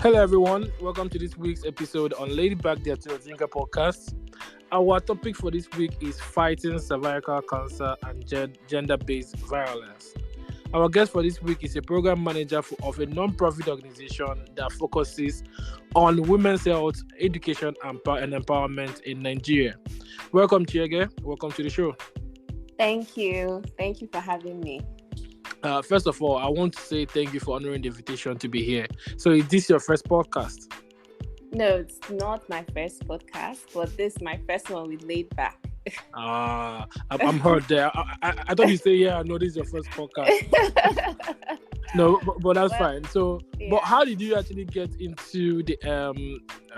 Hello, everyone. Welcome to this week's episode on Lady Back There to Drinker podcast. Our topic for this week is fighting cervical cancer and gender-based violence. Our guest for this week is a program manager of a non-profit organization that focuses on women's health, education, and empowerment in Nigeria. Welcome, Chiege. Welcome to the show. Thank you. Thank you for having me. First of all, I want to say thank you for honoring the invitation to be here. So is this your first podcast? No, it's not my first podcast, but this is my first one with Laid Back. I'm hurt there. I thought you say, yeah, no, this is your first podcast. No, but that's fine. So, yeah. But how did you actually get into the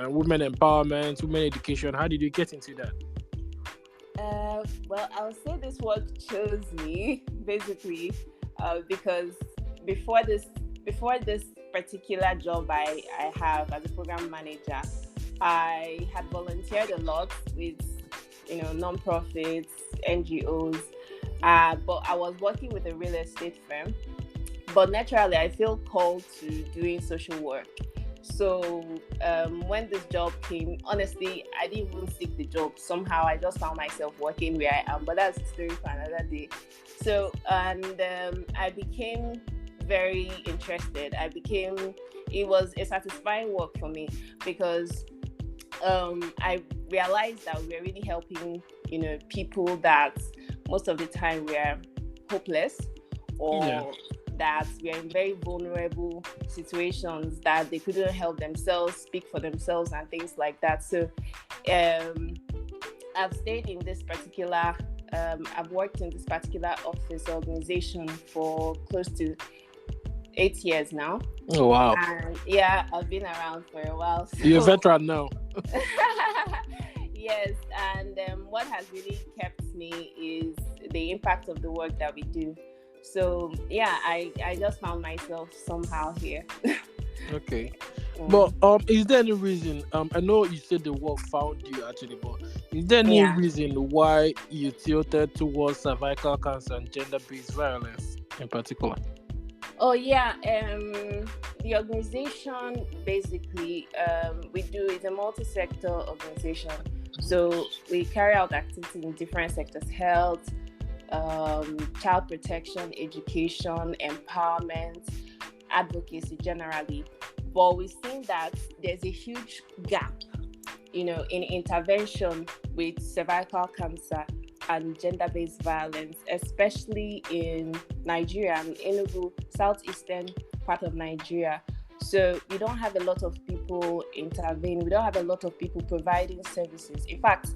women empowerment, women education? How did you get into that? Well, I would say this work chose me, basically. Because before this particular job I have as a program manager, I had volunteered a lot with non-profits, NGOs, but I was working with a real estate firm. But naturally, I feel called to doing social work. So when this job came, honestly, I didn't even seek the job. Somehow I just found myself working where I am, but that's a story for another day. So, I became very interested. It was a satisfying work for me because I realized that we were really helping, people that most of the time were hopeless or that we are in very vulnerable situations that they couldn't help themselves, speak for themselves and things like that. So I've stayed in this particular, I've worked in this particular office organization for close to 8 years now. Oh, wow. And yeah, I've been around for a while. So. You're a veteran now. Yes, and what has really kept me is the impact of the work that we do. So yeah, I just found myself somehow here. Okay. But is there any reason, I know you said the work found you actually, but is there any reason why you tilted towards cervical cancer and gender-based violence in particular? Oh yeah, the organization basically is a multi-sector organization. So we carry out activities in different sectors: health, child protection, education, empowerment, advocacy generally. But we've seen that there's a huge gap, in intervention with cervical cancer and gender-based violence, especially in Nigeria and Enugu, southeastern part of Nigeria. So we don't have a lot of people intervening. We don't have a lot of people providing services. In fact,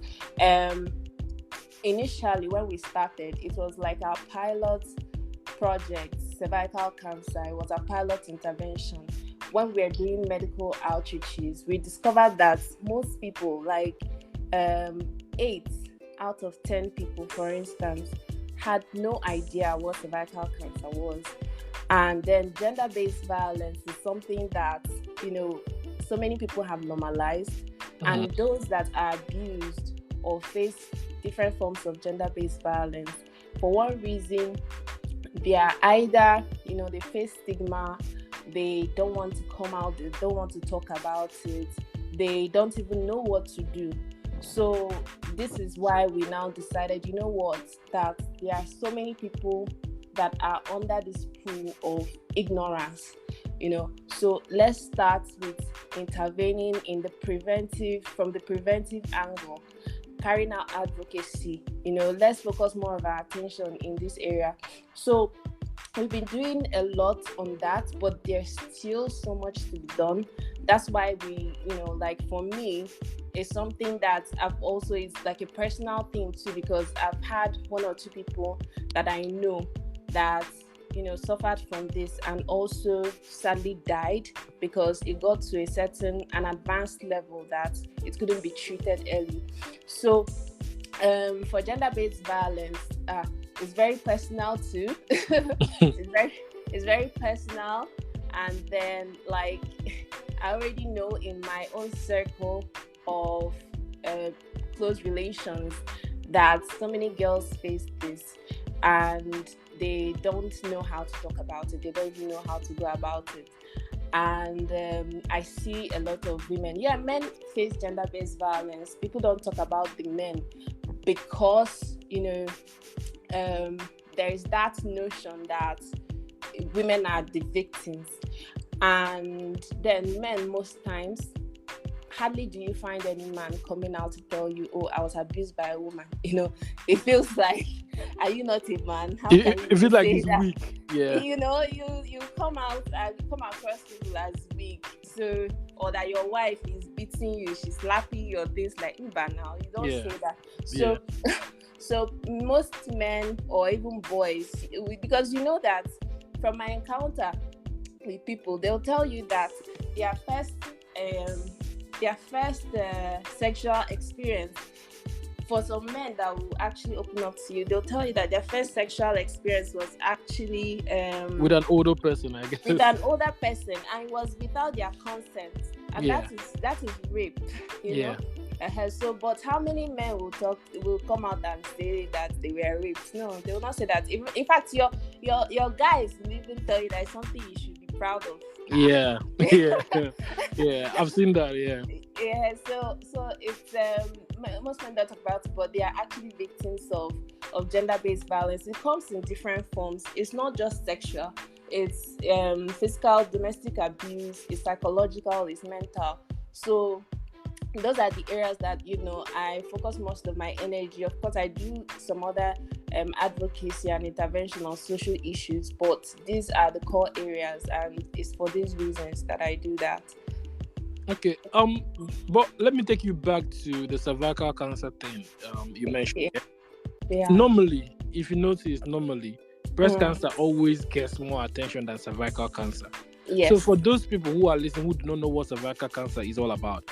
initially when we started, it was like our pilot project, cervical cancer. It was a pilot intervention. When we were doing medical outreaches, we discovered that most people, like 8 out of 10 people, for instance, had no idea what cervical cancer was. And then gender-based violence is something that, so many people have normalized. And those that are abused or face different forms of gender-based violence, for one reason, they are either, they face stigma, they don't want to come out, they don't want to talk about it, they don't even know what to do. So this is why we now decided, that there are so many people that are under this pool of ignorance, So let's start with intervening from the preventive angle, carrying out advocacy, let's focus more of our attention in this area. So we've been doing a lot on that, but there's still so much to be done. That's why we, for me, it's something that it's like a personal thing too, because I've had 1 or 2 people that I know that, suffered from this and also sadly died because it got to an advanced level that it couldn't be treated early. So for gender-based violence, it's very personal too. It's very personal. And then I already know in my own circle of close relations that so many girls face this and they don't know how to talk about it. They don't even know how to go about it. And I see a lot of women. Yeah, men face gender-based violence. People don't talk about the men because, there is that notion that women are the victims. And then men, most times, hardly do you find any man coming out to tell you, oh, I was abused by a woman. It feels like, are you not a man? How can you feels like say it's that? weak. Yeah. You come out and come across people as weak. So, or that your wife is beating you, she's slapping you, or things like that. Now you don't say that. So, so most men or even boys, because you know that from my encounter with people, they'll tell you that their first sexual experience, for some men that will actually open up to you, they'll tell you that their first sexual experience was actually with an older person, I guess. With an older person, and it was without their consent, and that is rape. You know. So, but how many men will come out and say that they were raped? No, they will not say that. In fact, your guys will even tell you that it's something you should be proud of. Yeah. I've seen that. Yeah. So it's most men don't talk about it, but they are actually victims of gender-based violence. It comes in different forms. It's not just sexual. It's physical, domestic abuse. It's psychological. It's mental. So those are the areas that I focus most of my energy. Of course, I do some other advocacy and intervention on social issues, but these are the core areas, and it's for these reasons that I do that. Okay. But let me take you back to the cervical cancer thing you mentioned. Yeah. Normally, if you notice, breast cancer always gets more attention than cervical cancer. Yes. So for those people who are listening who do not know what cervical cancer is all about,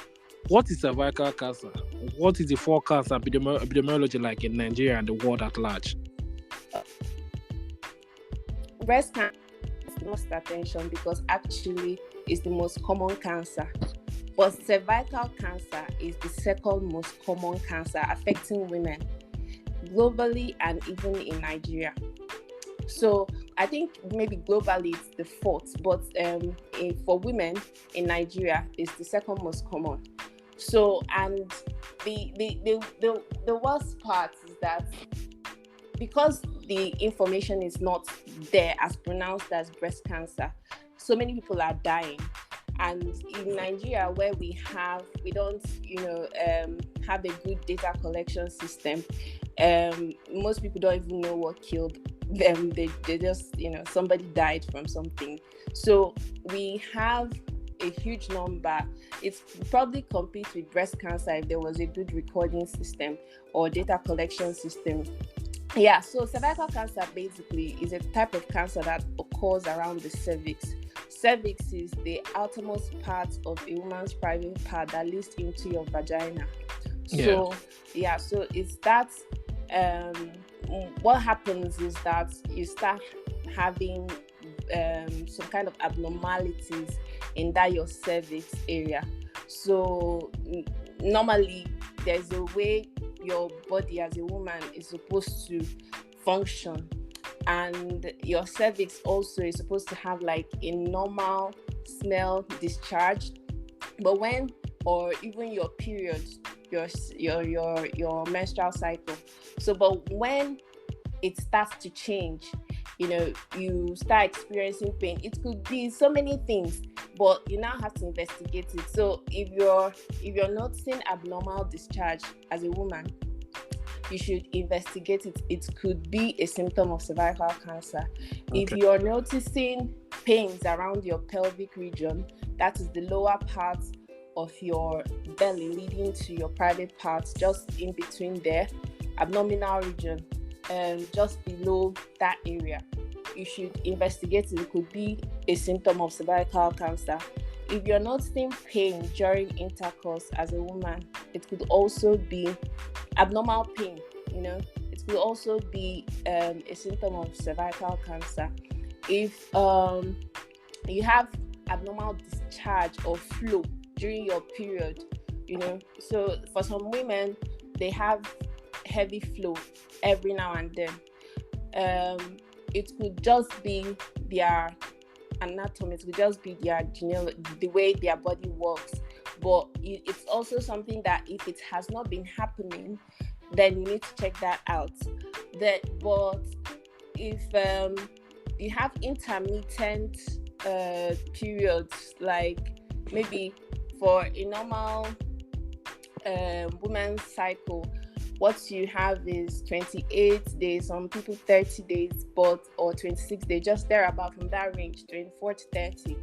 what is cervical cancer? What is the forecast and epidemiology like in Nigeria and the world at large? Breast cancer gets the most attention because actually it's the most common cancer. But cervical cancer is the second most common cancer affecting women globally and even in Nigeria. So I think maybe globally it's the fourth, but for women in Nigeria, it's the second most common. So, and the worst part is that because the information is not there as pronounced as breast cancer, so many people are dying. And in Nigeria, where we don't have a good data collection system, most people don't even know what killed them. They just somebody died from something. So we have a huge number. It's probably competes with breast cancer if there was a good recording system or data collection system. Yeah, so cervical cancer basically is a type of cancer that occurs around the cervix. Cervix is the outermost part of a woman's private part that leads into your vagina. So so it's that what happens is that you start having some kind of abnormalities in that your cervix area. So normally there's a way your body as a woman is supposed to function, and your cervix also is supposed to have like a normal smell discharge. But when, or even your period, your menstrual cycle. So but when it starts to change, you start experiencing pain. It could be so many things, but you now have to investigate it. So if you're noticing abnormal discharge as a woman, you should investigate it. It could be a symptom of cervical cancer. Okay. If you're noticing pains around your pelvic region, that is the lower part of your belly leading to your private parts, just in between there, abdominal region, just below that area, you should investigate it. It could be a symptom of cervical cancer. If you're noticing pain during intercourse as a woman, it could also be abnormal pain. It could also be a symptom of cervical cancer. If you have abnormal discharge or flow during your period, so for some women, they have heavy flow every now and then. It could just be their anatomy, it could just be their the way their body works. But it's also something that if it has not been happening, then you need to check that out. But if you have intermittent periods, like maybe for a normal woman's cycle, what you have is 28 days, some people 30 days, or 26 days, just thereabout, from that range, 24 to 30.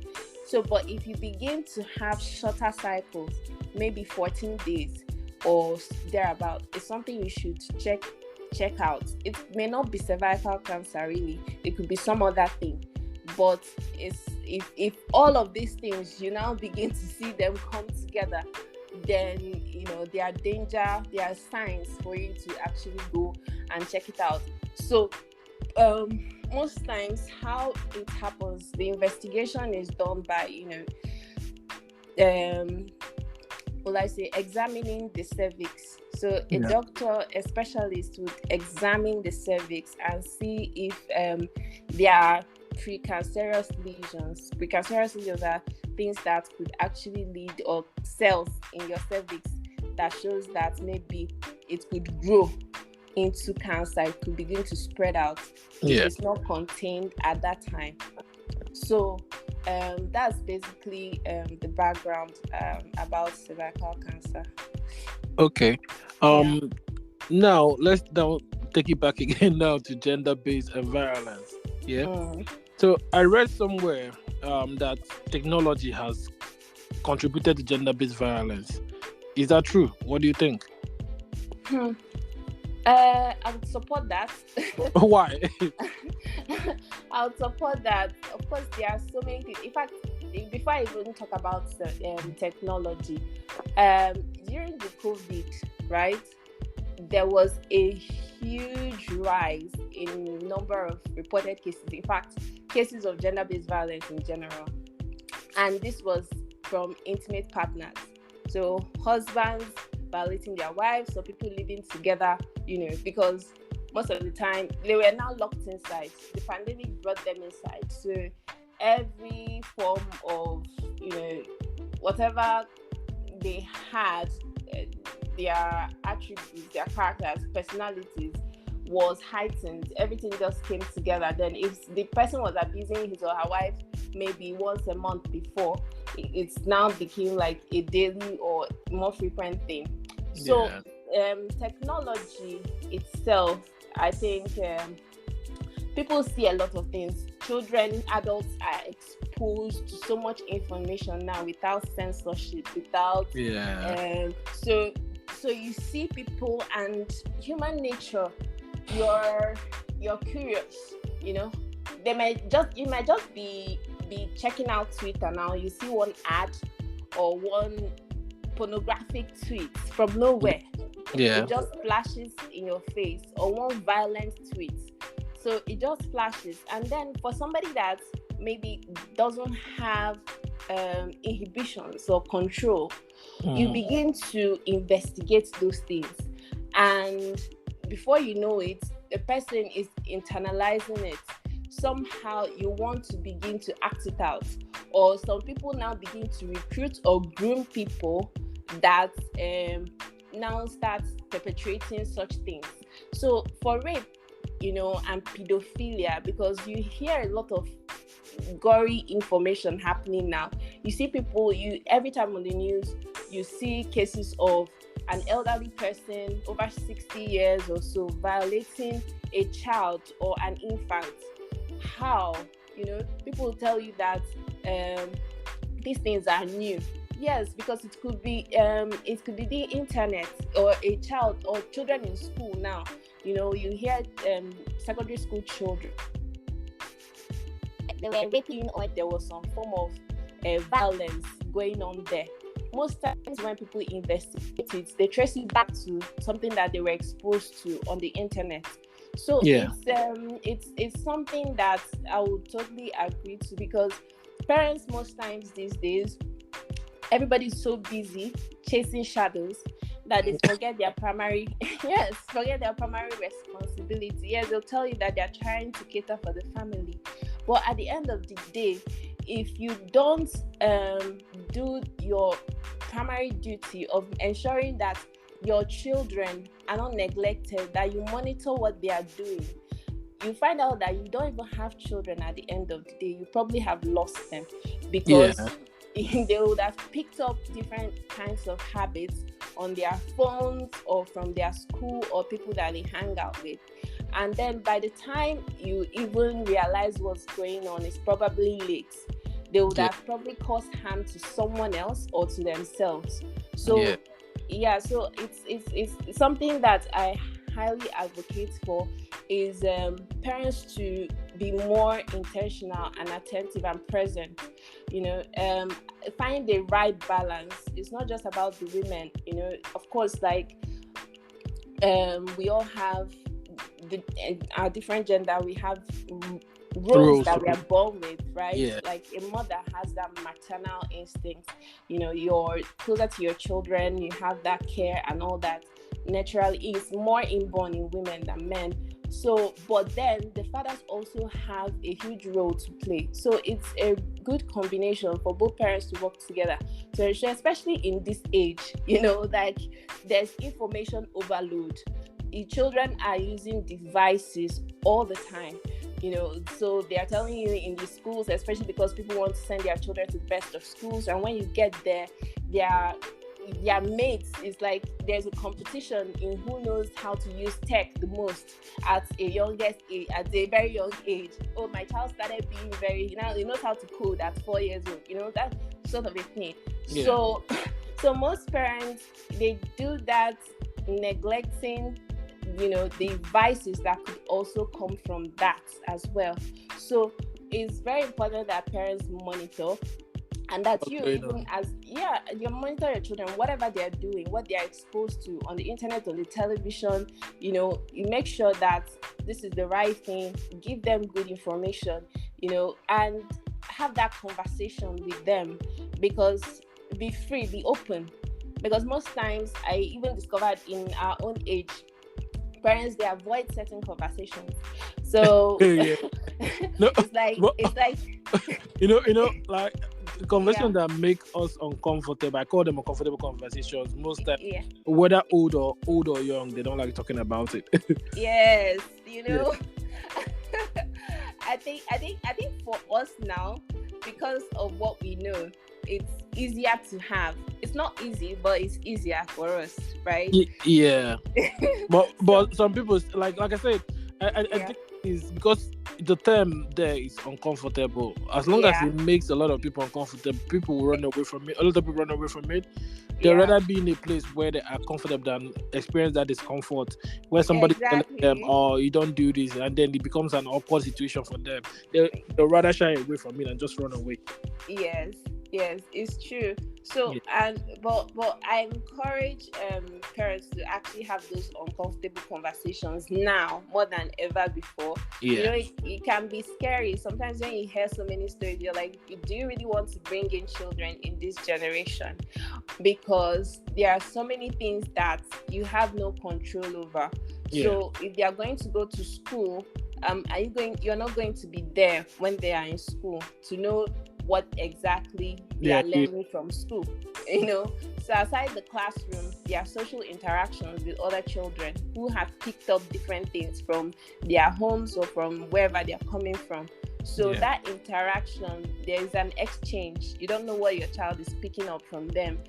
So, but if you begin to have shorter cycles, maybe 14 days or thereabout, it's something you should check out. It may not be cervical cancer, really. It could be some other thing. But if all of these things, you now begin to see them come together, then there are signs for you to actually go and check it out. So most times how it happens, the investigation is done by examining the cervix. So a doctor, a specialist, would examine the cervix and see if there are precancerous lesions. Precancerous lesions are things that could actually lead, or cells in your cervix that shows that maybe it could grow into cancer. It could begin to spread out if it's not contained at that time. So that's basically the background about cervical cancer. Okay. Now let's take it back again now to gender-based violence. So I read somewhere that technology has contributed to gender-based violence. Is that true? What do you think? I would support that. Why? I would support that. Of course, there are so many things. In fact, before I even talk about technology, during the COVID, right, there was a huge rise in number of reported cases. In fact, cases of gender-based violence in general. And this was from intimate partners. So husbands violating their wives, or people living together, because most of the time they were now locked inside. The pandemic brought them inside. So every form of, whatever they had, their attributes, their characters, personalities, was heightened. Everything just came together. Then if the person was abusing his or her wife maybe once a month before, it's now became like a daily or more frequent thing. So technology itself, I think people see a lot of things. Children, adults are exposed to so much information now without censorship, without so you see people, and human nature, you're curious, you might just be checking out Twitter now. You see one ad or one pornographic tweet from nowhere. It just flashes in your face, or one violent tweet. So it just flashes, and then for somebody that maybe doesn't have inhibitions or control, you begin to investigate those things, and before you know it, the person is internalizing it. Somehow you want to begin to act it out, or some people now begin to recruit or groom people that now start perpetrating such things. So for rape, and pedophilia, because you hear a lot of gory information happening now. You see people, every time on the news, you see cases of an elderly person over 60 years or so violating a child or an infant. How? People tell you that these things are new. Yes, because it could be the internet, or a child, or children in school now. You hear secondary school children, they were raping, or there was some form of violence going on there. Most times when people investigate it, they trace it back to something that they were exposed to on the internet. So it's something that I would totally agree to, because parents most times these days, everybody's so busy chasing shadows that they forget their primary responsibility. Yes, they'll tell you that they're trying to cater for the family, but at the end of the day, if you don't do your primary duty of ensuring that your children are not neglected, that you monitor what they are doing, you find out that you don't even have children at the end of the day. You probably have lost them, because they would have picked up different kinds of habits on their phones or from their school or people that they hang out with. And then by the time you even realize what's going on, it's probably late. They would have probably caused harm to someone else or to themselves. So so it's something that I highly advocate for, is parents to be more intentional and attentive and present. Find the right balance. It's not just about the women. Of course, like we all have our different gender. We have roles that we are born with, right? Like a mother has that maternal instinct. You're closer to your children, you have that care and all that. Naturally, it's more inborn in women than men. So, but then the fathers also have a huge role to play. So it's a good combination for both parents to work together to ensure, especially in this age, like there's information overload. The children are using devices all the time. So they are telling you in the schools, especially because people want to send their children to the best of schools, and when you get there, their mates, is like there's a competition in who knows how to use tech the most at a very young age. Oh, my child started being he knows how to code at 4 years old. That sort of a thing. So most parents, they do that, neglecting the vices that could also come from that as well. So it's very important that parents monitor, and that you monitor your children, whatever they're doing, what they're exposed to on the internet, on the television. You make sure that this is the right thing, give them good information, and have that conversation with them, because be free, be open. Because most times, I even discovered in our own age, parents, they avoid certain conversations. So it's like like conversations that make us uncomfortable. I call them uncomfortable conversations. Most times, whether old or young, they don't like talking about it. Yes, I think for us now, because of what we know, it's easier to have. It's not easy, but it's easier for us, right? Yeah. but some people, like I said, I think it's because the term there is uncomfortable. As long as it makes a lot of people uncomfortable, people will run away from it. A lot of people run away from it. They'd rather be in a place where they are comfortable than experience that discomfort, where somebody tells them, "Oh, you don't do this," and then it becomes an awkward situation for them. They'd rather shy away from it and just run away. Yes, it's true. So but I encourage parents to actually have those uncomfortable conversations now more than ever before. It can be scary sometimes when you hear so many stories. You're like, do you really want to bring in children in this generation? Because there are so many things that you have no control over. So if they are going to go to school, you're not going to be there when they are in school to know what exactly they are learning from school. So aside the classroom, there are social interactions with other children who have picked up different things from their homes or from wherever they are coming from. So that interaction, there is an exchange. You don't know what your child is picking up from them.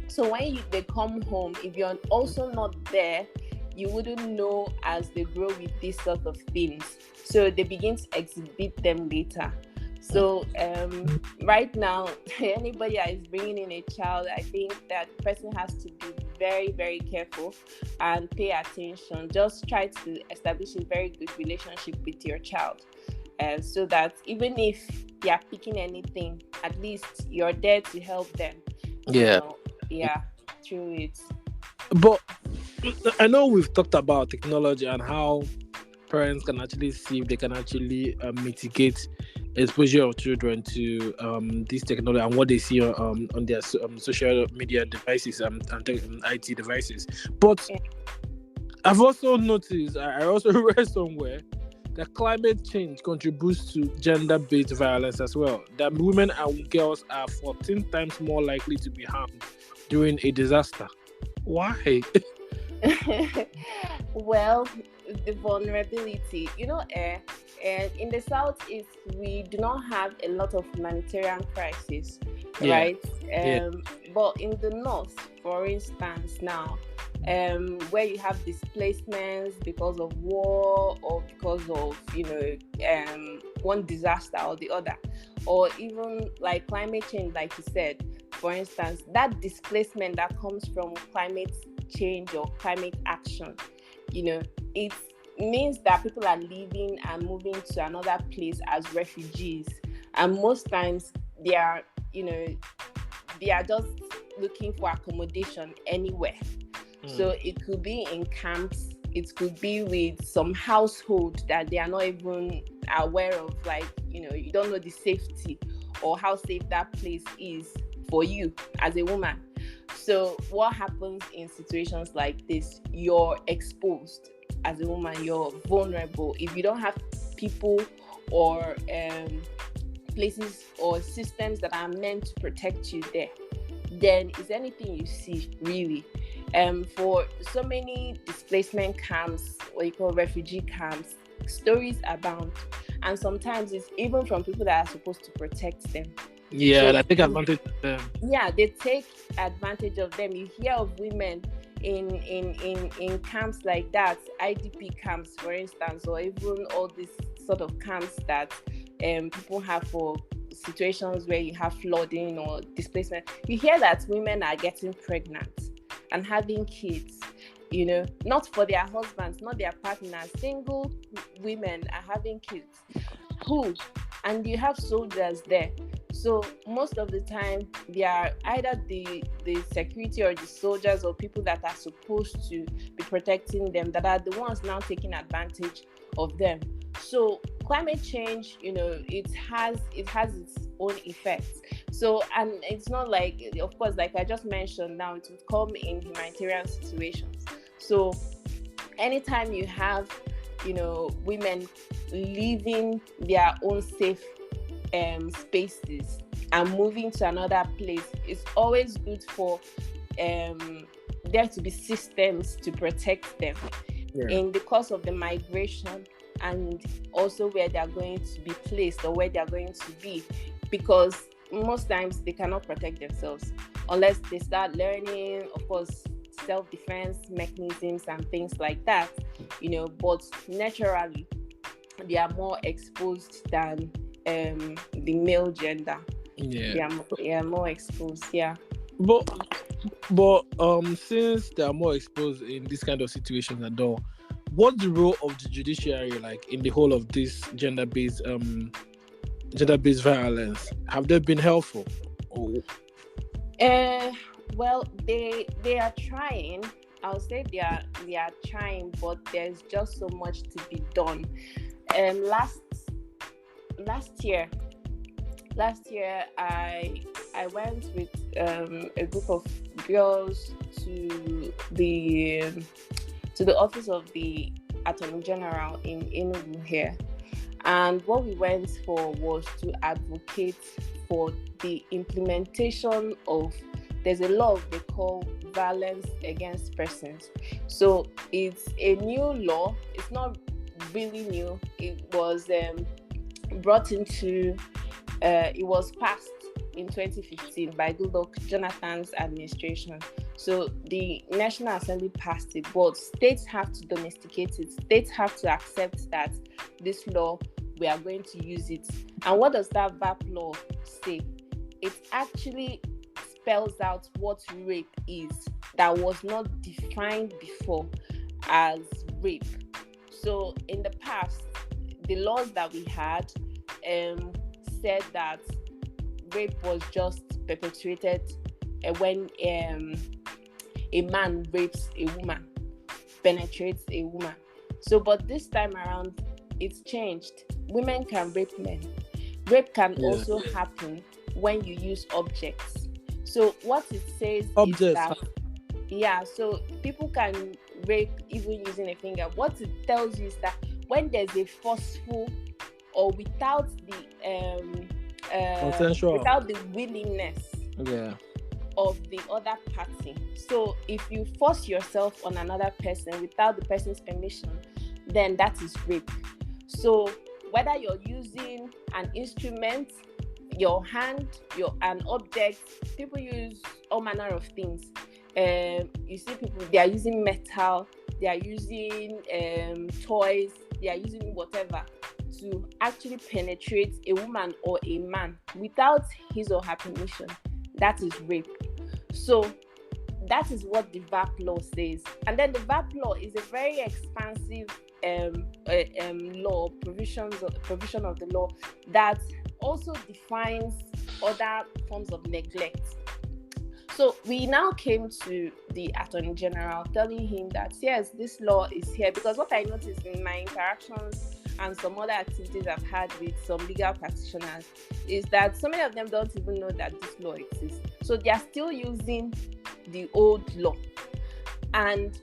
So when they come home, if you're also not there, you wouldn't know as they grow with these sort of things. So they begin to exhibit them later. So right now, anybody that is bringing in a child, I think that person has to be very, very careful and pay attention. Just try to establish a very good relationship with your child, so that even if they are picking anything, at least you're there to help them. Through it. But I know we've talked about technology and how parents can actually see if they can actually mitigate exposure of children to this technology and what they see on their social media devices and IT devices. But I've also noticed, I also read somewhere that climate change contributes to gender-based violence as well. That women and girls are 14 times more likely to be harmed during a disaster. Why? Well, the vulnerability, and in the southeast we do not have a lot of humanitarian crisis, Yeah, right? yeah, But in the north, for instance, now, where you have displacements because of war or because of one disaster or the other, or even like climate change, like you said. For instance, that displacement that comes from climate change or climate action, it means that people are leaving and moving to another place as refugees, and most times they are you know they are just looking for accommodation anywhere. So it could be in camps, it could be with some household that they are not even aware of, like, you don't know the safety or how safe that place is for you as a woman. So what happens in situations like this? You're exposed as a woman, you're vulnerable. If you don't have people or places or systems that are meant to protect you there, then it's anything you see, really. For so many displacement camps, what you call refugee camps, stories abound, and sometimes it's even from people that are supposed to protect them. yeah. So I take advantage of them. yeah, they take advantage of them. You hear of women in camps like that, IDP camps, for instance, or even all these sort of camps that people have for situations where you have flooding or displacement. You hear that women are getting pregnant and having kids, not for their husbands, not their partners. Single women are having kids. Who? And you have soldiers there. So most of the time, they are either the security or the soldiers or people that are supposed to be protecting them that are the ones now taking advantage of them. So climate change, it has its own effects. So, and it's not like, of course, like I just mentioned, now it would come in humanitarian situations. So anytime you have, women leaving their own safe spaces and moving to another place, it's always good for there to be systems to protect them in the course of the migration, and also where they are going to be placed or where they are going to be, because most times they cannot protect themselves unless they start learning, of course, self-defense mechanisms and things like that, but naturally they are more exposed than the male gender. They are more exposed. But since they are more exposed in this kind of situations and all, what's the role of the judiciary like in the whole of this gender-based violence? Have they been helpful? Well, they are trying. I'll say they are trying, but there's just so much to be done. Last year I went with a group of girls to the office of the Attorney General in Enugu here, and what we went for was to advocate for the implementation of, there's a law they call violence against persons. So it's a new law. It's not really new. It was brought into it was passed in 2015 by Goodluck Jonathan's administration. So the National Assembly passed it, but states have to domesticate it. States have to accept that this law, we are going to use it. And what does that VAP law say? It actually spells out what rape is, that was not defined before as rape. So in the past, the laws that we had said that rape was just perpetuated when a man rapes a woman, penetrates a woman. So, but this time around, it's changed. Women can rape men. Rape can also happen when you use objects. So what it says is that, so people can rape even using a finger. What it tells you is that when there's a forceful or without Consensual. without the willingness of the other party. So if you force yourself on another person without the person's permission, then that is rape. So whether you're using an instrument, your hand, an object, people use all manner of things. You see people, they are using metal, they are using toys, they are using whatever to actually penetrate a woman or a man without his or her permission. That is rape. So that is what the VAP law says. And then the VAP law is a very expansive law, provision of the law that also defines other forms of neglect. So we now came to the Attorney General telling him that yes, this law is here, because what I noticed in my interactions and some other activities I've had with some legal practitioners is that so many of them don't even know that this law exists. So they are still using the old law and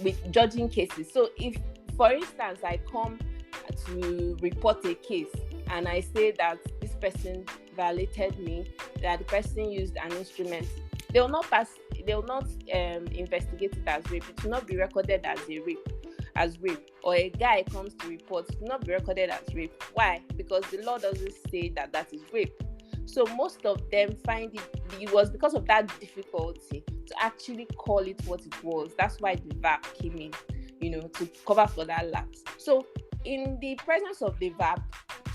with judging cases. So if, for instance, I come to report a case and I say that this person violated me, that the person used an instrument, they will not investigate it as rape. It will not be recorded as rape. Or a guy comes to report, it will not be recorded as rape. Why? Because the law doesn't say that is rape. So most of them find it was because of that difficulty to actually call it what it was. That's why the VAP came in, to cover for that lapse. So in the presence of the VAP,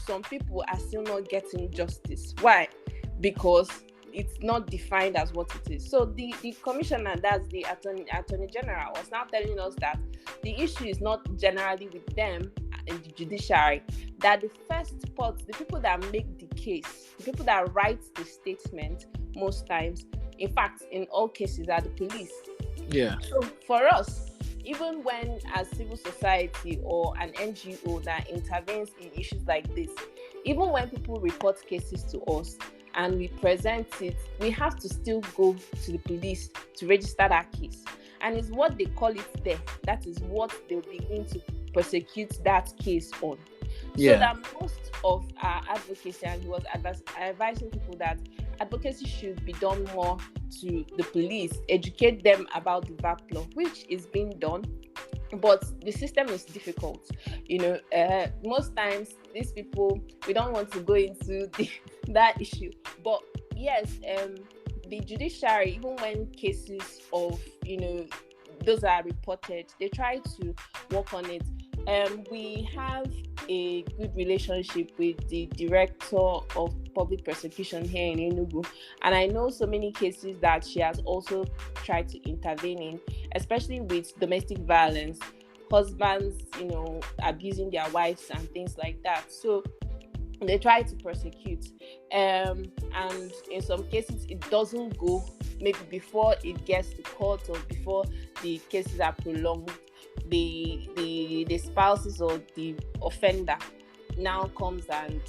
some people are still not getting justice. Why? Because it's not defined as what it is. So the commissioner, that's the attorney general, was now telling us that the issue is not generally with them in the judiciary, that the first part, the people that make the case, the people that write the statement most times, in fact in all cases, are the police. Yeah. So for us, even when as civil society or an NGO that intervenes in issues like this, even when people report cases to us and we present it, we have to still go to the police to register that case. And it's what they call it there. That is what they'll begin to prosecute that case on. Yeah. So that most of our advocacy, and he was advising people that advocacy should be done more to the police, educate them about the VAP law, which is being done. But the system is difficult. Most times these people, we don't want to go into that issue. But yes, the judiciary, even when cases of, those are reported, they try to work on it. We have a good relationship with the director of public prosecution here in Enugu, and I know so many cases that she has also tried to intervene in, especially with domestic violence, husbands, abusing their wives and things like that. So they try to prosecute, and in some cases it doesn't go. Maybe before it gets to court or before the cases are prolonged, the spouses or the offender now comes and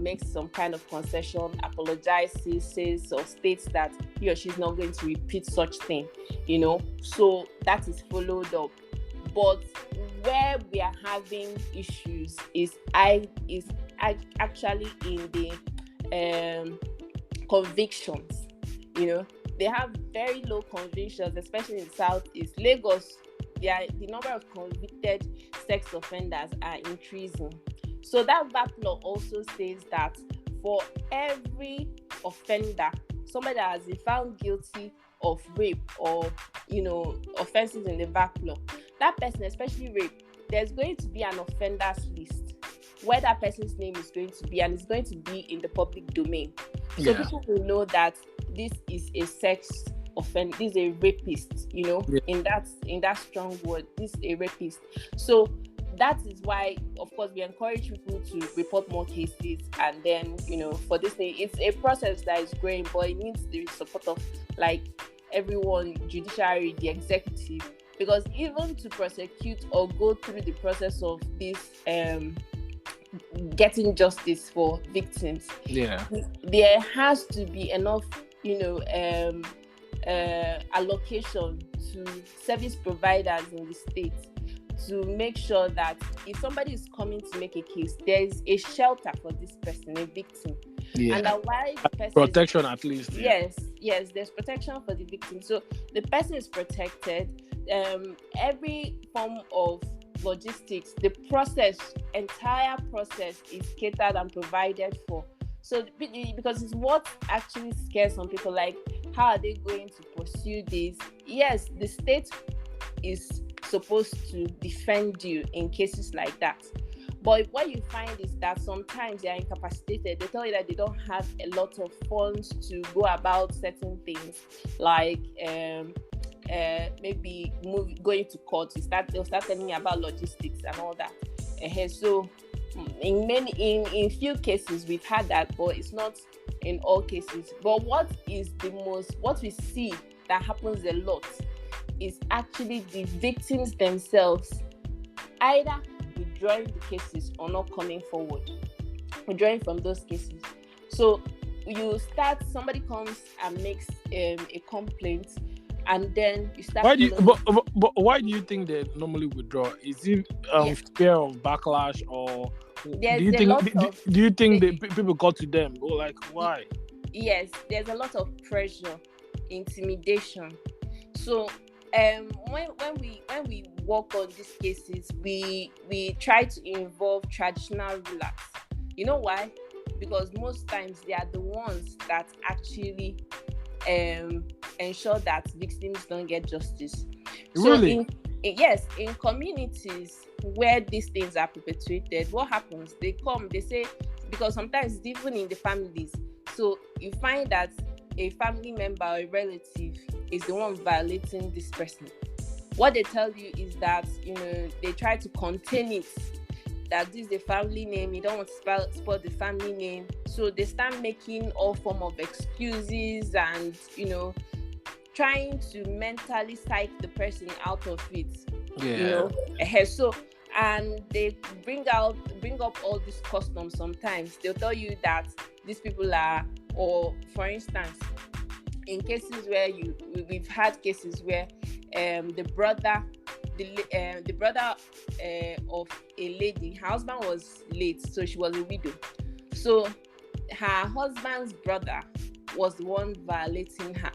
makes some kind of concession, apologizes, says or states that he or she is not going to repeat such thing. So that is followed up. But where we are having issues is actually in the convictions. They have very low convictions, especially in Southeast Lagos. The number of convicted sex offenders are increasing. So that VAP law also says that for every offender, somebody that has been found guilty of rape or offenses in the VAP law, that person, especially rape, there's going to be an offenders list where that person's name is going to be, and it's going to be in the public domain. So people will know that this is a sex offender, this is a rapist, in that strong word, this is a rapist. So that is why, of course, we encourage people to report more cases, and then for this thing, it's a process that is growing, but it needs the support of everyone, judiciary, the executive, because even to prosecute or go through the process of this getting justice for victims, there has to be enough allocation to service providers in the state, to make sure that if somebody is coming to make a case, there is a shelter for this person, a victim. Yeah. And that while the person Protection at least. yes, there's protection for the victim. So the person is protected. Every form of logistics, the entire process is catered and provided for. So because it's what actually scares some people, like how are they going to pursue this? Yes, the state is supposed to defend you in cases like that. But what you find is that sometimes they are incapacitated. They tell you that they don't have a lot of funds to go about certain things, like maybe going to court. They'll start telling you about logistics and all that. So in few cases we've had that, but it's not in all cases. But what we see that happens a lot is actually the victims themselves either withdrawing the cases or not coming forward, withdrawing from those cases. So somebody comes and makes a complaint, and then you start. But why do you think they normally withdraw? Is it fear of backlash, or do you think people got to them, or like why? Yes, there's a lot of pressure, intimidation. So when we work on these cases, we try to involve traditional rulers. You know why? Because most times they are the ones that actually ensure that victims don't get justice. Really? So in communities where these things are perpetuated, what happens? They say, because sometimes it's even in the families. So you find that a family member or a relative is the one violating this person. What they tell you is that, they try to contain it, that this is the family name, you don't want to spoil the family name. So they start making all form of excuses and, trying to mentally psych the person out of it. So, and they bring up all these customs. Sometimes they'll tell you that these people are, or for instance, in cases where we've had cases where the brother of a lady, her husband was late, so she was a widow. So her husband's brother was the one violating her.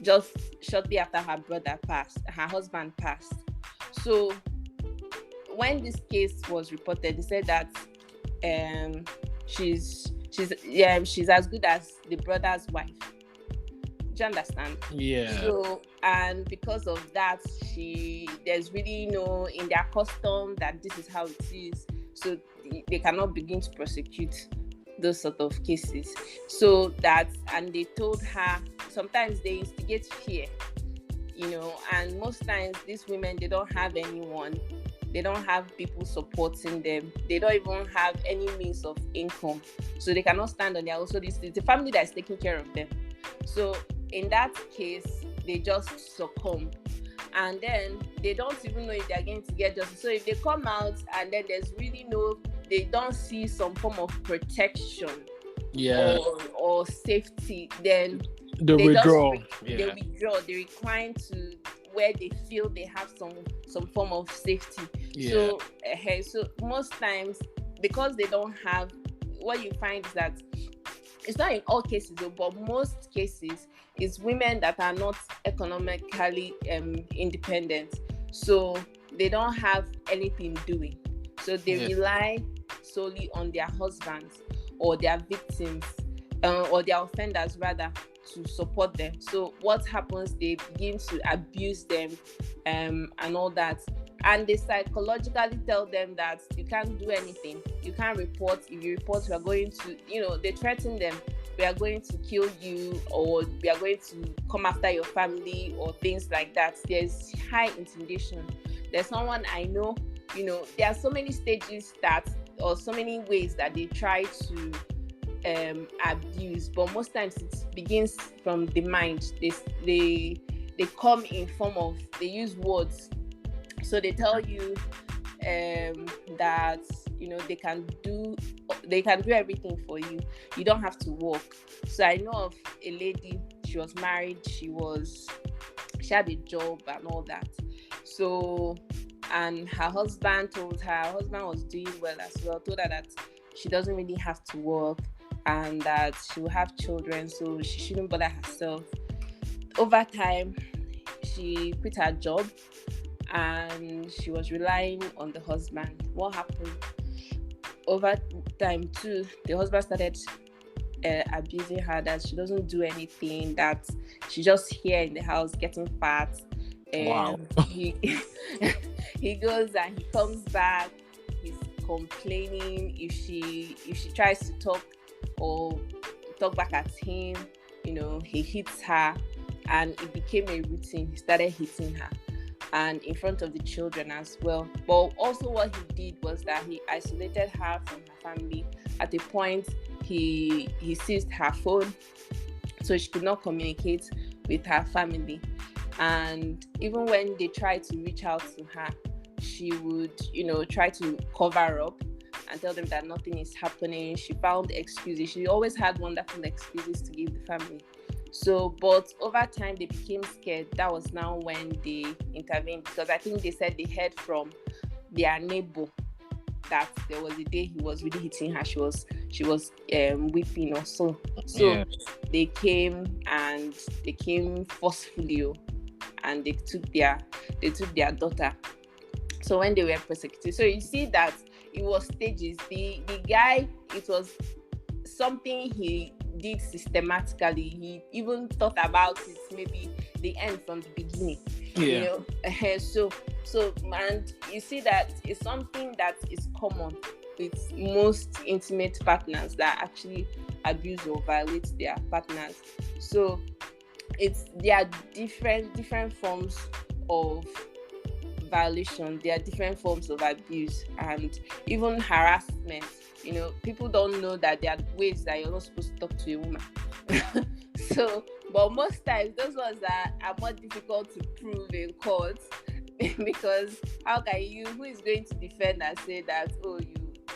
Just shortly after her husband passed. So when this case was reported, they said that she's as good as the brother's wife. Do you understand? Yeah. So, and because of that, there's really in their custom that this is how it is. So they cannot begin to prosecute those sort of cases. So and they told her, sometimes they instigate fear, and most times these women, they don't have anyone. They don't have people supporting them. They don't even have any means of income. So they cannot stand on their own. So it's the family that is taking care of them. So in that case, they just succumb. And then they don't even know if they're going to get justice. So if they come out and then there's really they don't see some form of protection or safety, then they withdraw. They withdraw. They recline to where they feel they have some form of safety. So most times, because they don't have, what you find is that it's not in all cases, but most cases is women that are not economically independent. So they don't have anything doing. So they rely solely on their husbands or their victims or their offenders rather to support them. So what happens? They begin to abuse them and all that. And they psychologically tell them that you can't do anything. You can't report. If you report, we are going to, they threaten them. We are going to kill you, or we are going to come after your family, or things like that. There's high intimidation. There's someone I know, there are so many stages or so many ways that they try to abuse, but most times it begins from the mind. They come in form of, they use words. So they tell you that they can do everything for you. You don't have to work. So I know of a lady. She was married. She had a job and all that. So And her husband was doing well as well, told her that she doesn't really have to work and that she will have children, so she shouldn't bother herself. Over time, she quit her job and she was relying on the husband. What happened? Over time too, the husband started abusing her, that she doesn't do anything, that she's just here in the house getting fat. Wow. He he goes and he comes back, he's complaining if she tries to talk or talk back at him, he hits her, and it became a routine. He started hitting her, and in front of the children as well. But also what he did was that he isolated her from her family. At a point, he seized her phone, so she could not communicate with her family. And even when they tried to reach out to her, she would, try to cover up and tell them that nothing is happening. She found excuses. She always had wonderful excuses to give the family. So, but over time, they became scared. That was now when they intervened, because I think they said they heard from their neighbor that there was a day he was really hitting her. She was weeping or so. So they came forcefully, and they took their daughter. So when they were persecuted, so you see that it was stages. The guy, it was something he did systematically. He even thought about it, maybe the end from the beginning. So and you see that it's something that is common with most intimate partners that actually abuse or violate their partners. So there are different forms of violation, there are different forms of abuse, and even harassment. People don't know that there are ways that you're not supposed to talk to a woman. So, but most times those ones are more difficult to prove in court because who is going to defend and say that, oh,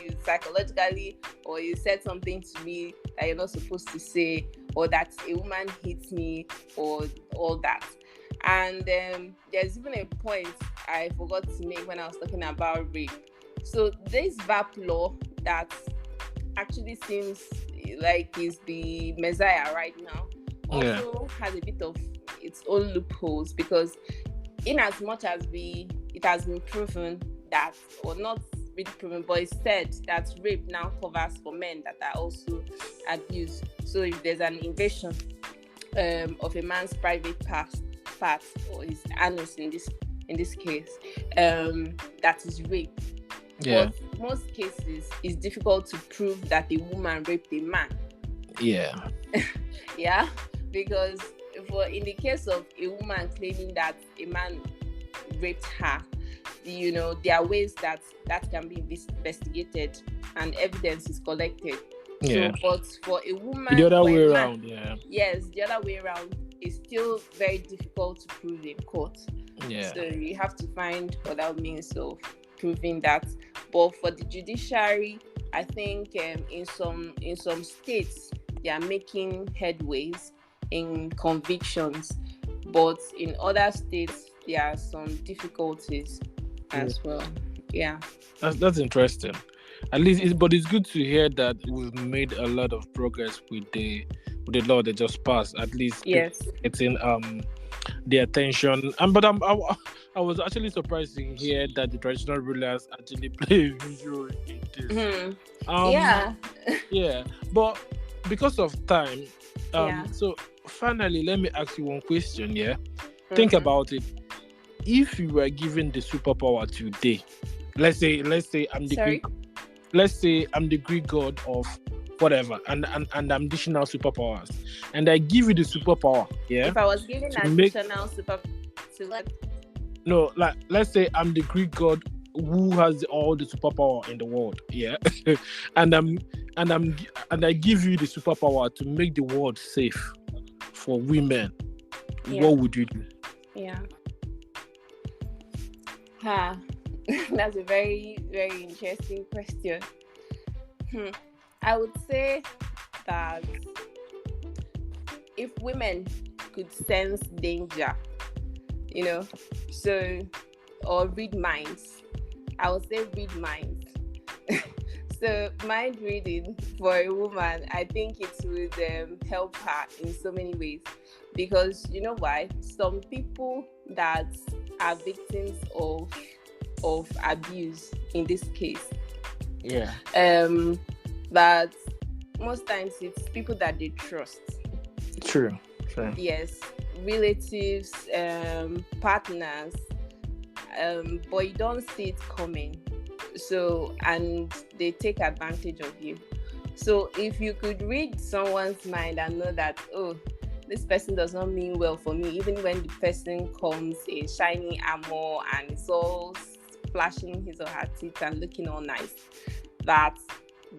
you psychologically, or you said something to me that you're not supposed to say, or that a woman hits me, or all that. And there's even a point I forgot to make when I was talking about rape. So this VAP law that actually seems like is the messiah right now also has a bit of its own loopholes, because in as much as it has been proven that, or not really proven, but it's said that rape now covers for men that are also abused. So if there's an invasion of a man's private part, or his anus in this case, that is rape. But most cases, it's difficult to prove that a woman raped a man. Because in the case of a woman claiming that a man raped her, there are ways that can be investigated and evidence is collected. So, but for a woman, the other way around, yes, the other way around is still very difficult to prove in court. So you have to find other means of proving that. But for the judiciary, I think in some states they are making headways in convictions, but in other states there are some difficulties as well. That's interesting. At least, but it's good to hear that we've made a lot of progress with the law that just passed. At least it's in the attention. But I was actually surprised to hear that the traditional rulers actually play a huge role in this. But because of time, so finally, let me ask you one question. Think about it. If you were given the superpower today, let's say I'm the Greek. Let's say I'm the Greek god of whatever, and I'm dishing out superpowers, and I give you the superpower. If I was given an additional superpower, no, like let's say I'm the Greek god who has all the superpower in the world, and I give you the superpower to make the world safe for women. What would you do? That's a very, very interesting question. I would say that if women could sense danger, so or read minds. I would say read minds. So mind reading for a woman, I think it would help her in so many ways, because you know why? Some people that are victims of abuse in this case, Yeah. but most times it's people that they trust. True. Yes, relatives, partners, but you don't see it coming. So, and they take advantage of you. So if you could read someone's mind and know that, oh, this person does not mean well for me, even when the person comes in shiny armor and it's all flashing his or her teeth and looking all nice, that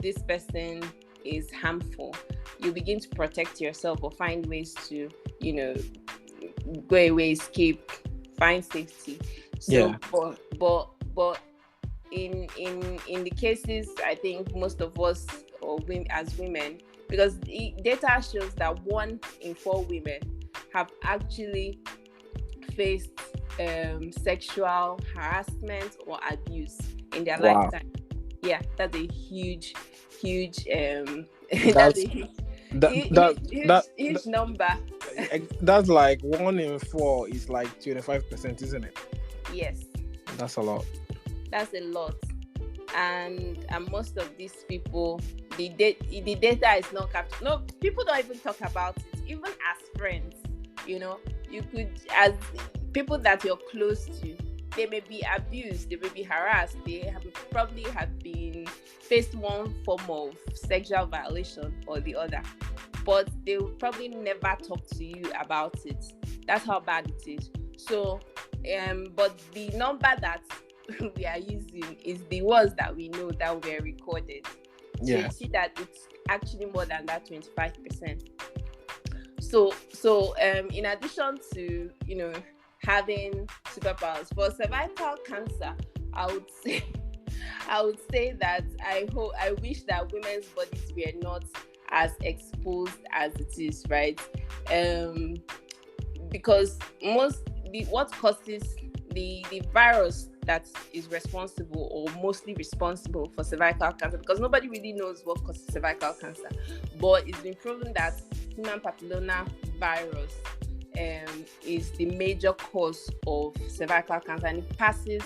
this person is harmful, you begin to protect yourself or find ways to, go away, escape, find safety. So, Yeah. but in the cases, I think most of us, or women, as women, because the data shows that 1 in 4 women have actually faced sexual harassment or abuse in their Wow. lifetime. Yeah, that's a huge That's that's a huge, that huge number. that's like 1 in 4 is like 25%, isn't it? Yes, That's a lot. that's a lot. And most of these people, the data is not captured. No, people don't even talk about it, even as friends. You could, as people that you're close to, they may be abused, they may be harassed, they probably have been faced one form of sexual violation or the other, but they will probably never talk to you about it. That's how bad it is. So, but the number that we are using is the ones that we know that were recorded. So you see that it's actually more than that 25%. So in addition to having superpowers for cervical cancer, I would say that I wish that women's bodies were not as exposed as it is, right? Because what causes the virus that is responsible, or mostly responsible, for cervical cancer, because nobody really knows what causes cervical cancer, but it's been proven that human papilloma virus is the major cause of cervical cancer, and it passes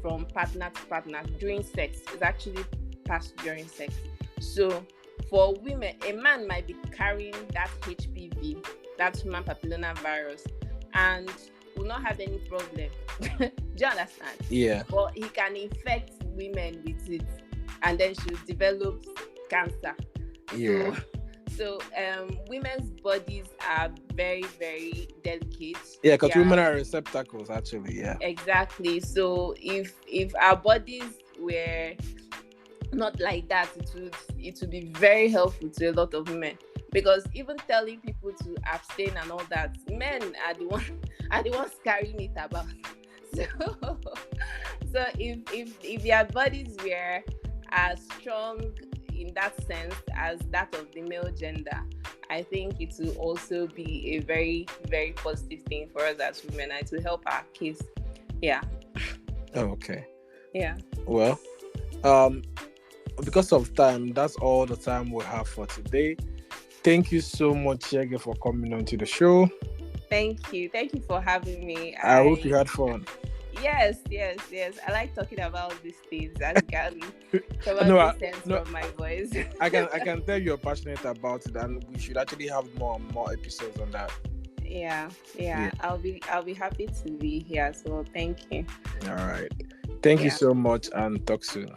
from partner to partner during sex. It's actually passed during sex. So for women, a man might be carrying that HPV, that human papilloma virus, and will not have any problem. Do you understand? Yeah. But he can infect women with it, and then she'll develop cancer. Yeah. So women's bodies are very, very delicate. Yeah, because women are receptacles, actually. Yeah. Exactly. So if our bodies were not like that, it would be very helpful to a lot of women. Because even telling people to abstain and all that, men are the ones carrying it about. So if their bodies were as strong in that sense as that of the male gender, I think it will also be a very, very positive thing for us as women, and to help our case. Yeah. Oh, okay. Yeah. Well, because of time, that's all the time we have for today. Thank you so much, Chiege, for coming on to the show. Thank you for having me. I hope you had fun. Yes. I like talking about these things, as you can probably sense from my voice. I can tell you're passionate about it, and we should actually have more episodes on that. Yeah. I'll be happy to be here. So thank you. All right. Thank you so much, and talk soon.